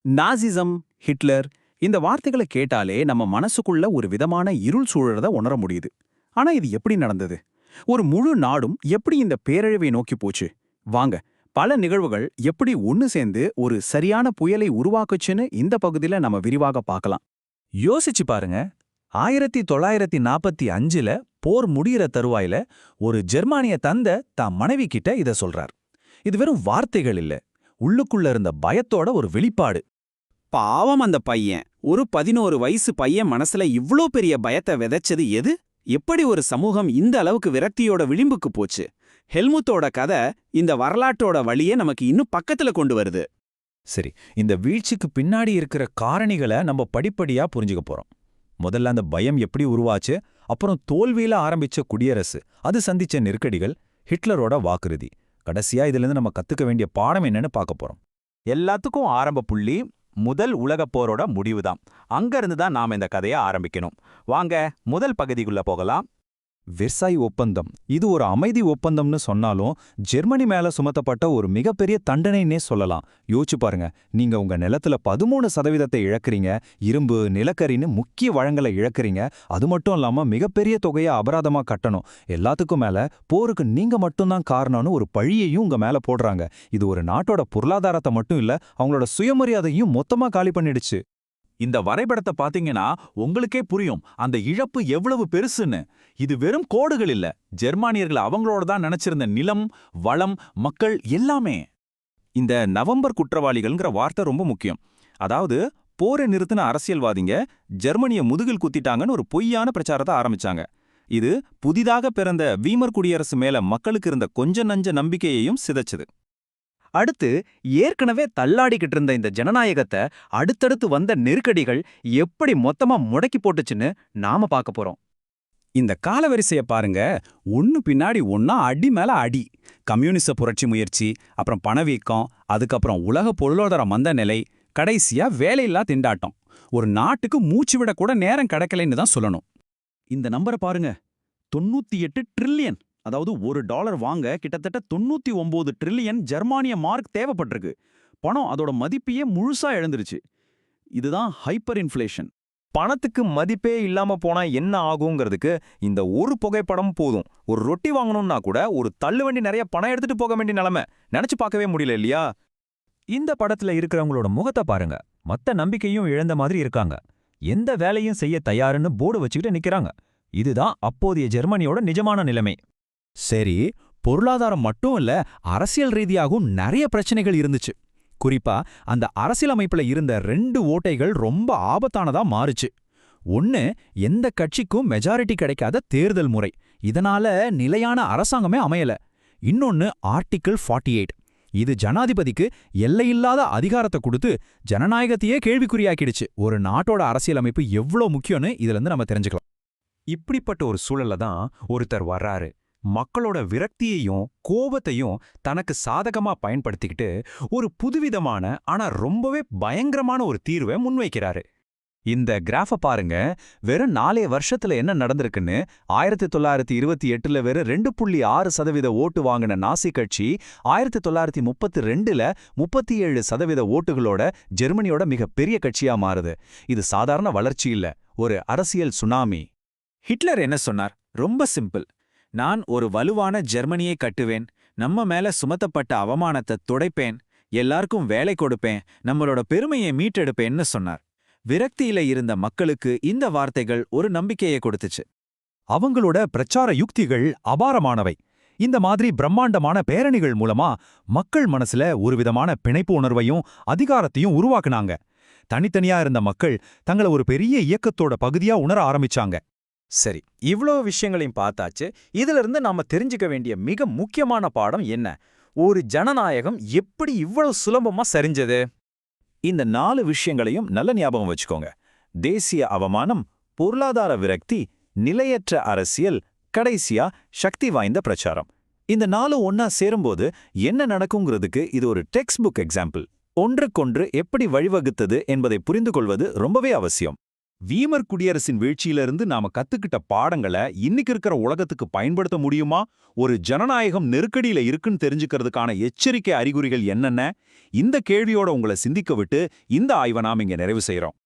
நாசிசம், Hitler இந்த வார்த்தைகளை கேட்டாலே நம்ம மனசுக்குள்ள ஒரு விதமான இருள் சூழறத உணர முடியுது. ஆனா இது எப்படி நடந்தது? ஒரு முழு நாடும் எப்படி இந்த பேரழிவை நோக்கி போச்சு? வாங்க, பல நிகழ்வுகள் எப்படி ஒன்னு சேர்ந்து ஒரு சரியான புயலை உருவாக்குச்சுன்னு இந்த பகுதியில நம்ம விரிவாக பார்க்கலாம். யோசிச்சு பாருங்க. 1945ல போர் முடியிற தருவாயில ஒரு ஜெர்மானிய தந்தை தான் மனைவி கிட்ட இத சொல்றார். இது வெறும் வார்த்தைகள் இல்ல, உள்ளுக்குள்ள இருந்த பயத்தோட ஒரு வெளிப்பாடு. பாவம் அந்த பையன். ஒரு 11 வயசு பையன் மனசுல இவ்ளோ பெரிய பயத்தை விதைச்சது எது? எப்படி ஒரு சமூகம் இந்த அளவுக்கு விரக்தியோட விளிம்புக்கு போச்சு? ஹெல்முத்தோட கதை இந்த வரலாற்றோட வழியே நமக்கு இன்னும் பக்கத்துல கொண்டு வருது. சரி, இந்த வீழ்ச்சிக்கு பின்னாடி இருக்கிற காரணிகளை நம்ம படிப்படியா புரிஞ்சுக்க போறோம். முதல்ல அந்த பயம் எப்படி உருவாச்சு, அப்புறம் தோல்வியில ஆரம்பிச்ச குடியரசு, அது சந்திச்ச நெருக்கடிகள், ஹிட்லரோட வாக்குறுதி, கடைசியா இதிலிருந்து நம்ம கத்துக்க வேண்டிய பாடம் என்னன்னு பார்க்க போறோம். எல்லாத்துக்கும் ஆரம்ப புள்ளி முதல் உலகப் போரோட முடிவுதான். அங்கிருந்து தான் நாம இந்த கதையை ஆரம்பிக்கணும். வாங்க முதல் பகுதிக்குள்ள போகலாம். வெர்சாய் ஒப்பந்தம். இது ஒரு அமைதி ஒப்பந்தம்னு சொன்னாலும் ஜெர்மனி மேல சுமத்தப்பட்ட ஒரு மிகப்பெரிய தண்டனைன்னே சொல்லலாம். யோசிச்சு பாருங்க, நீங்க உங்க நிலத்துல 13% இழக்கிறீங்க, இரும்பு, நிலக்கரின்னு முக்கிய வளங்களை இழக்கிறீங்க. அது மட்டும் இல்லாம மிகப்பெரிய தொகையை அபராதமா கட்டணும். எல்லாத்துக்கும் மேல போருக்கு நீங்க மட்டும்தான் காரணம்னு ஒரு பழியையும் உங்க மேல போடுறாங்க. இது ஒரு நாட்டோட பொருளாதாரத்தை மட்டும் இல்ல, அவங்களோட சுயமரியாதையும் மொத்தமா காலி பண்ணிடுச்சு. இந்த வரைபடத்தை பாத்தீங்கன்னா உங்களுக்கே புரியும் அந்த இழப்பு எவ்வளவு பெருசுன்னு. இது வெறும் கோடுகள் இல்ல, ஜெர்மானியர்கள் அவங்களோட தான் நினைச்சிருந்த நிலம், வளம், மக்கள் எல்லாமே. இந்த நவம்பர் குற்றவாளிகள்ங்கிற வார்த்தை ரொம்ப முக்கியம். அதாவது போரை நிறுத்தின அரசியல்வாதிங்க ஜெர்மனிய முதுகில் குத்திட்டாங்கன்னு ஒரு பொய்யான பிரச்சாரத்தை ஆரம்பிச்சாங்க. இது புதிதாக பிறந்த வீமர் குடியரசு மேல மக்களுக்கு இருந்த கொஞ்ச நஞ்ச நம்பிக்கையையும் சிதைச்சது. அடுத்து, ஏற்கனவே தள்ளாடிக்கிட்டு இருந்த இந்த ஜனநாயகத்தை அடுத்தடுத்து வந்த நெருக்கடிகள் எப்படி மொத்தமா முடக்கி போட்டுச்சுன்னு நாம பார்க்க போறோம். இந்த காலவரிசைய பாருங்க, ஒன்னு பின்னாடி ஒன்னா அடி மேல அடி. கம்யூனிச புரட்சி முயற்சி, அப்புறம் பணவீக்கம், அதுக்கப்புறம் உலக பொருளாதார மந்த நிலை, கடைசியா வேலையில்லா திண்டாட்டம். ஒரு நாட்டுக்கு மூச்சு விட கூட நேரம் கிடைக்கலைன்னு தான் சொல்லணும். இந்த நம்பரை பாருங்க, 98 ட்ரில்லியன். அதாவது $1 வாங்க கிட்டத்தட்ட 99 ட்ரில்லியன் ஜெர்மானிய மார்க் தேவைப்பட்டிருக்கு. பணம் அதோட மதிப்பையே முழுசா இழந்துருச்சு. இதுதான் ஹைப்பர் இன்ஃப்ளேஷன். பணத்துக்கு மதிப்பே இல்லாம போனா என்ன ஆகுங்கிறதுக்கு இந்த ஒரு புகைப்படம் போதும். ஒரு ரொட்டி வாங்கணும்னா கூட ஒரு தள்ளுவண்டி நிறைய பணம் எடுத்துட்டு போக வேண்டிய நிலைமை. நினைச்சு பார்க்கவே முடியல இல்லையா? இந்த படத்துல இருக்கிறவங்களோட முகத்தை பாருங்க. மத்த நம்பிக்கையும் இழந்த மாதிரி இருக்காங்க. எந்த வேலையும் செய்ய தயாருன்னு போர்டு வச்சுக்கிட்டு நிக்கிறாங்க. இதுதான் அப்போதைய ஜெர்மனியோட நிஜமான நிலைமை. சரி, பொருளாதாரம் மட்டும் இல்ல, அரசியல் ரீதியாகவும் நிறைய பிரச்சனைகள் இருந்துச்சு. குறிப்பா அந்த அரசியலமைப்புல இருந்த 2 ஓட்டைகள் ரொம்ப ஆபத்தானதா மாறுச்சு. ஒன்னு, எந்த கட்சிக்கும் மெஜாரிட்டி கிடைக்காத தேர்தல் முறை. இதனால நிலையான அரசாங்கமே அமையல. இன்னொன்னு ஆர்டிகிள் 48. இது ஜனாதிபதிக்கு எல்லையில்லாத அதிகாரத்தை கொடுத்து ஜனநாயகத்தையே கேள்விக்குறியாக்கிடுச்சு. ஒரு நாட்டோட அரசியலமைப்பு எவ்வளோ முக்கியம்னு இதுல நம்ம தெரிஞ்சுக்கலாம். இப்படிப்பட்ட ஒரு சூழல்ல தான் ஒருத்தர் வர்றாரு. மக்களோட விரக்தியையும் கோபத்தையும் தனக்கு சாதகமா பயன்படுத்திக்கிட்டு ஒரு புதுவிதமான ஆனா ரொம்பவே பயங்கரமான ஒரு தீர்வை முன்வைக்கிறாரு. இந்த கிராஃப பாருங்க. வெறும் 4 வருஷத்துல என்ன நடந்திருக்குன்னு. 1928ல வெறும் 2.6% ஓட்டு வாங்கின நாசி கட்சி 1932ல 37% ஓட்டுகளோட ஜெர்மனியோட மிகப்பெரிய கட்சியா மாறுது. இது சாதாரண வளர்ச்சி இல்ல, ஒரு அரசியல் சுனாமி. ஹிட்லர் என்ன சொன்னார்? ரொம்ப சிம்பிள். நான் ஒரு வலுவான ஜெர்மனியை கட்டுவேன், நம்ம மேல சுமத்தப்பட்ட அவமானத்தை துடைப்பேன், எல்லாருக்கும் வேலை கொடுப்பேன், நம்மளோட பெருமையை மீட்டெடுப்பேன்னு சொன்னார். விரக்தியில இருந்த மக்களுக்கு இந்த வார்த்தைகள் ஒரு நம்பிக்கையை கொடுத்துச்சு. அவங்களோட பிரச்சார யுக்திகள் அபாரமானவை. இந்த மாதிரி பிரம்மாண்டமான பேரணிகள் மூலமா மக்கள் மனசுல ஒரு விதமான பிணைப்பு உணர்வையும் அதிகாரத்தையும் உருவாக்குனாங்க. தனித்தனியா இருந்த மக்கள் தங்களை ஒரு பெரிய இயக்கத்தோட பகுதியா உணர ஆரம்பிச்சாங்க. சரி, இவ்ளோ விஷயங்களையும் பார்த்தாச்சு. இதிலிருந்து நாம தெரிஞ்சுக்க வேண்டிய மிக முக்கியமான பாடம் என்ன? ஒரு ஜனநாயகம் எப்படி இவ்வளவு சுலபமா சரிஞ்சது? இந்த 4 விஷயங்களையும் நல்ல ஞாபகம் வச்சுக்கோங்க. தேசிய அவமானம், பொருளாதார விரக்தி, நிலையற்ற அரசியல், கடைசியா சக்தி வாய்ந்த பிரச்சாரம். இந்த 4 ஒன்னா சேரும்போது என்ன நடக்குங்கிறதுக்கு இது ஒரு டெக்ஸ்ட் புக் எக்ஸாம்பிள். ஒன்றுக்கொன்று எப்படி வழிவகுத்தது என்பதை புரிந்து கொள்வது ரொம்பவே அவசியம். வீமர் குடியரசின் வீழ்ச்சியிலிருந்து நாம கத்துக்கிட்ட பாடங்களை இன்னைக்கு இருக்கிற உலகத்துக்கு பயன்படுத்த முடியுமா? ஒரு ஜனநாயகம் நெருக்கடியில இருக்குன்னு தெரிஞ்சுக்கிறதுக்கான எச்சரிக்கை அறிகுறிகள் என்னென்ன? இந்த கேள்வியோட உங்களை சிந்திக்க விட்டு இந்த ஆய்வை நாம இங்க நிறைவு செய்றோம்.